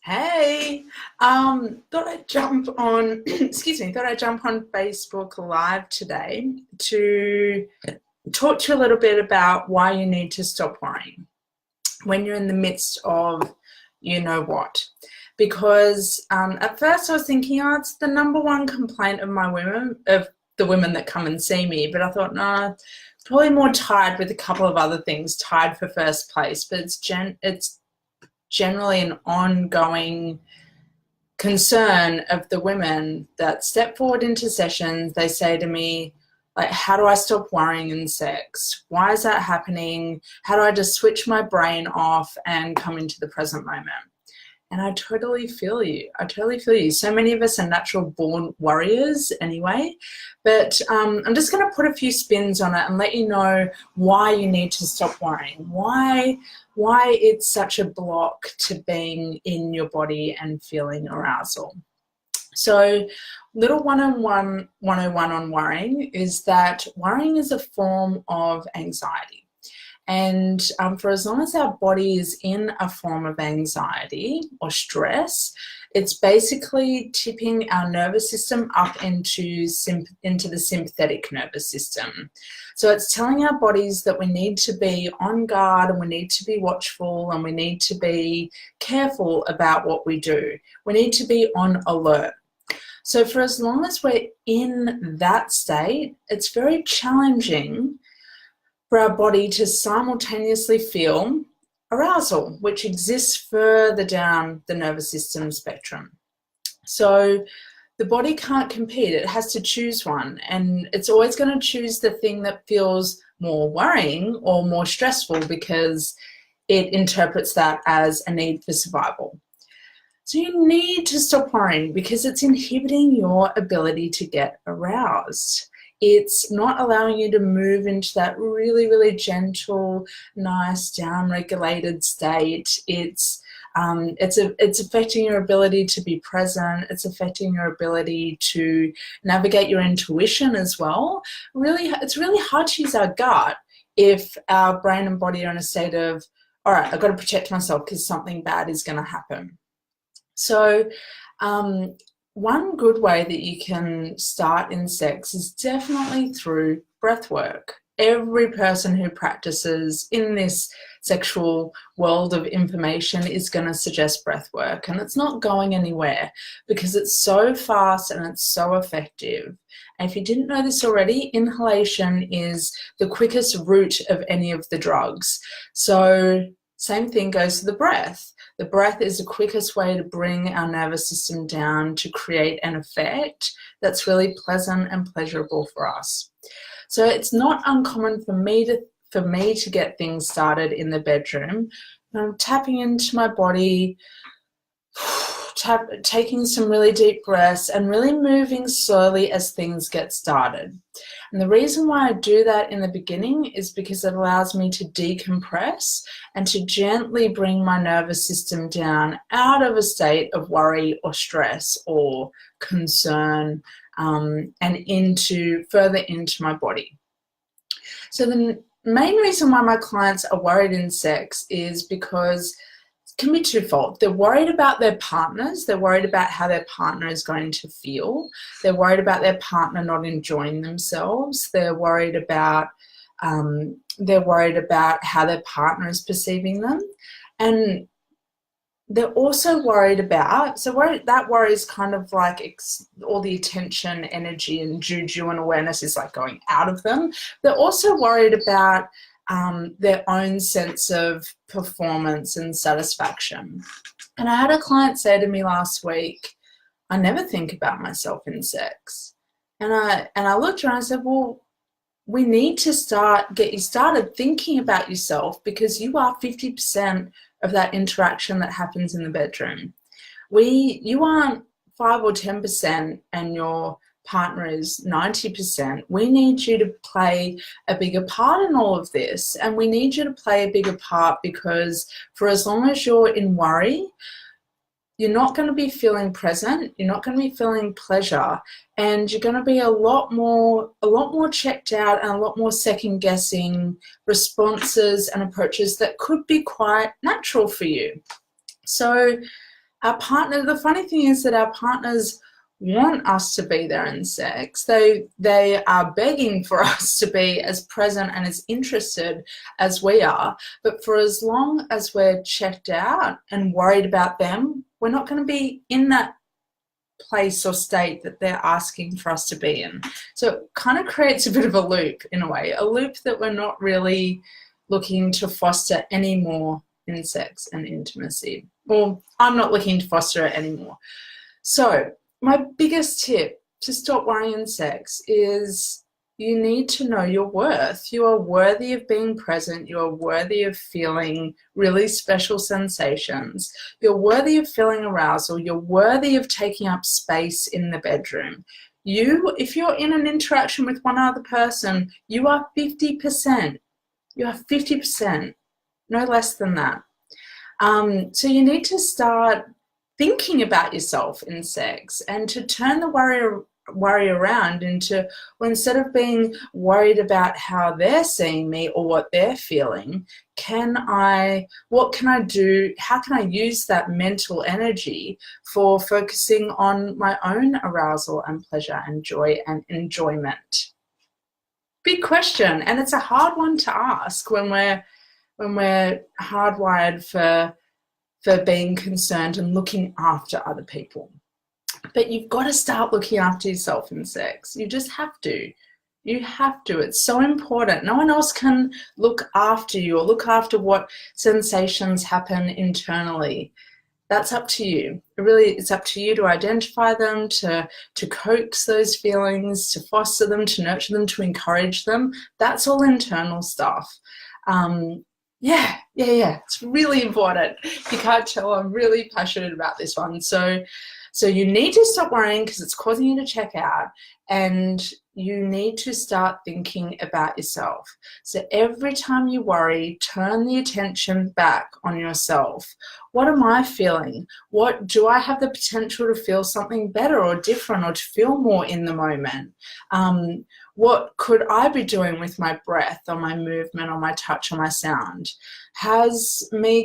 Hey, thought I'd jump on, thought I'd jump on Facebook Live today to talk to you a little bit about why you need to stop worrying when you're in the midst of you know what. Because at first I was thinking, oh, it's the number one complaint of the women that come and see me. But I thought, no, probably more tied with a couple of other things, tied for first place. But it's generally an ongoing concern of the women that step forward into sessions. They say to me, like, how do I stop worrying in sex? Why is that happening? How do I just switch my brain off and come into the present moment? And I totally feel you. I totally feel you. So many of us are natural born worriers anyway. But I'm just going to put a few spins on it and let you know why you need to stop worrying. Why it's such a block to being in your body and feeling arousal. So little 101 on worrying is that worrying is a form of anxiety. And for as long as our body is in a form of anxiety or stress, it's basically tipping our nervous system up into the sympathetic nervous system. So it's telling our bodies that we need to be on guard and we need to be watchful and we need to be careful about what we do. We need to be on alert. So for as long as we're in that state, it's very challenging for our body to simultaneously feel arousal, which exists further down the nervous system spectrum. So the body can't compete. It has to choose one, and it's always going to choose the thing that feels more worrying or more stressful because it interprets that as a need for survival. So you need to stop worrying because it's inhibiting your ability to get aroused. It's not allowing you to move into that really, really gentle, nice, down-regulated state. It's affecting your ability to be present. It's affecting your ability to navigate your intuition as well. It's really hard to use our gut if our brain and body are in a state of, all right, I've got to protect myself because something bad is going to happen. So one good way that you can start in sex is definitely through breath work. Every person who practices in this sexual world of information is going to suggest breath work, and it's not going anywhere because it's so fast and it's so effective. And if you didn't know this already, inhalation is the quickest route of any of the drugs. So same thing goes to the breath. The breath is the quickest way to bring our nervous system down to create an effect that's really pleasant and pleasurable for us. So it's not uncommon for me to get things started in the bedroom. I'm tapping into my body, taking some really deep breaths and really moving slowly as things get started. And the reason why I do that in the beginning is because it allows me to decompress and to gently bring my nervous system down out of a state of worry or stress or concern and further into my body. So the main reason why my clients are worried in sex is because can be twofold. They're worried about their partners. They're worried about how their partner is going to feel. They're worried about their partner not enjoying themselves. They're worried about how their partner is perceiving them. And they're also worried about, that worry is kind of like all the attention, energy, and juju and awareness is like going out of them. They're also worried about their own sense of performance and satisfaction. And I had a client say to me last week, I never think about myself in sex. And I looked around and I said, well, we need to get you started thinking about yourself because you are 50% of that interaction that happens in the bedroom. You aren't 5 or 10% and your partner is 90%. We need you to play a bigger part in all of this, and we need you to play a bigger part because for as long as you're in worry, you're not going to be feeling present, you're not going to be feeling pleasure, and you're going to be a lot more checked out and a lot more second guessing responses and approaches that could be quite natural for you. So our partner, the funny thing is that our partners want us to be there in sex. They are begging for us to be as present and as interested as we are. But for as long as we're checked out and worried about them, we're not going to be in that place or state that they're asking for us to be in. So it kind of creates a bit of a loop, in a way, a loop that we're not really looking to foster anymore in sex and intimacy. Well, I'm not looking to foster it anymore. So my biggest tip to stop worrying in sex is you need to know your worth. You are worthy of being present. You are worthy of feeling really special sensations. You're worthy of feeling arousal. You're worthy of taking up space in the bedroom. If you're in an interaction with one other person, you are 50%. You are 50%, no less than that. So you need to start thinking about yourself in sex and to turn the worry around into, well, instead of being worried about how they're seeing me or what they're feeling, what can I do? How can I use that mental energy for focusing on my own arousal and pleasure and joy and enjoyment? Big question, and it's a hard one to ask when we're hardwired for being concerned and looking after other people. But you've got to start looking after yourself in sex. You just have to. You have to. It's so important. No one else can look after you or look after what sensations happen internally. That's up to you. It's up to you to identify them, to coax those feelings, to foster them, to nurture them, to encourage them. That's all internal stuff. Yeah. It's really important. You can't tell I'm really passionate about this one. So you need to stop worrying because it's causing you to check out, and you need to start thinking about yourself. So every time you worry, turn the attention back on yourself. What am I feeling? What do I have the potential to feel something better or different or to feel more in the moment? What could I be doing with my breath or my movement or my touch or my sound? Has me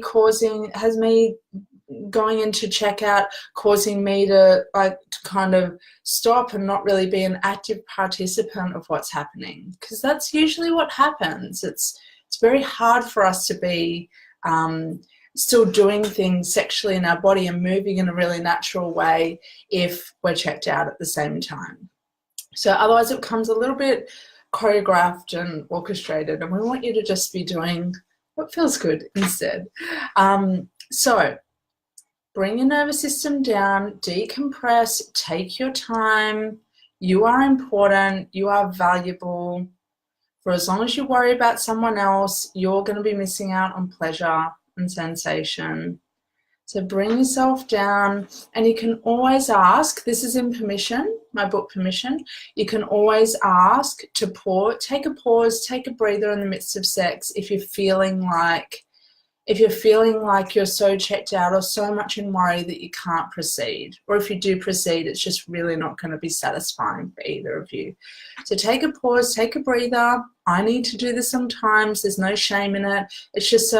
going into checkout causing me to kind of stop and not really be an active participant of what's happening? Because that's usually what happens. It's very hard for us to be still doing things sexually in our body and moving in a really natural way if we're checked out at the same time. So otherwise it becomes a little bit choreographed and orchestrated, and we want you to just be doing what feels good instead. So bring your nervous system down, decompress, take your time. You are important, you are valuable. For as long as you worry about someone else, you're going to be missing out on pleasure and sensation. So bring yourself down, and you can always ask, this is in Permission, my book Permission, you can always ask to take a pause, take a breather in the midst of sex if you're feeling like you're so checked out or so much in worry that you can't proceed. Or if you do proceed, it's just really not going to be satisfying for either of you. So take a pause, take a breather. I need to do this sometimes. There's no shame in it. It's just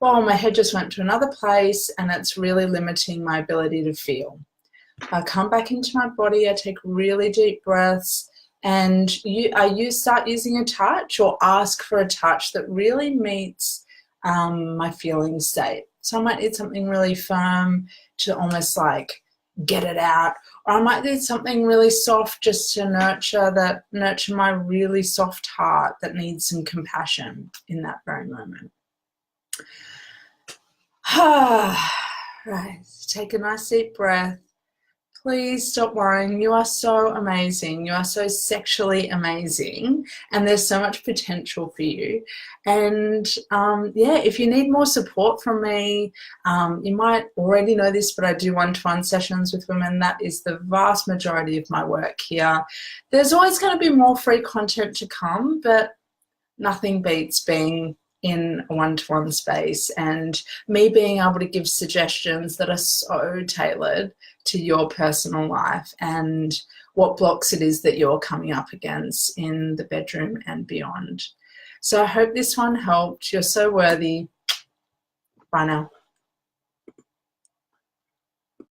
my head just went to another place and it's really limiting my ability to feel. I come back into my body, I take really deep breaths, and you start using a touch or ask for a touch that really meets my feeling state. So I might need something really firm to almost like get it out, or I might need something really soft just to nurture my really soft heart that needs some compassion in that very moment. Right, take a nice deep breath. Please stop worrying. You are so amazing. You are so sexually amazing, and there's so much potential for you. And if you need more support from me, you might already know this, but I do one-to-one sessions with women. That is the vast majority of my work here. There's always going to be more free content to come, but nothing beats being in a one-to-one space and me being able to give suggestions that are so tailored to your personal life and what blocks it is that you're coming up against in the bedroom and beyond. So I hope this one helped. You're so worthy. Bye now.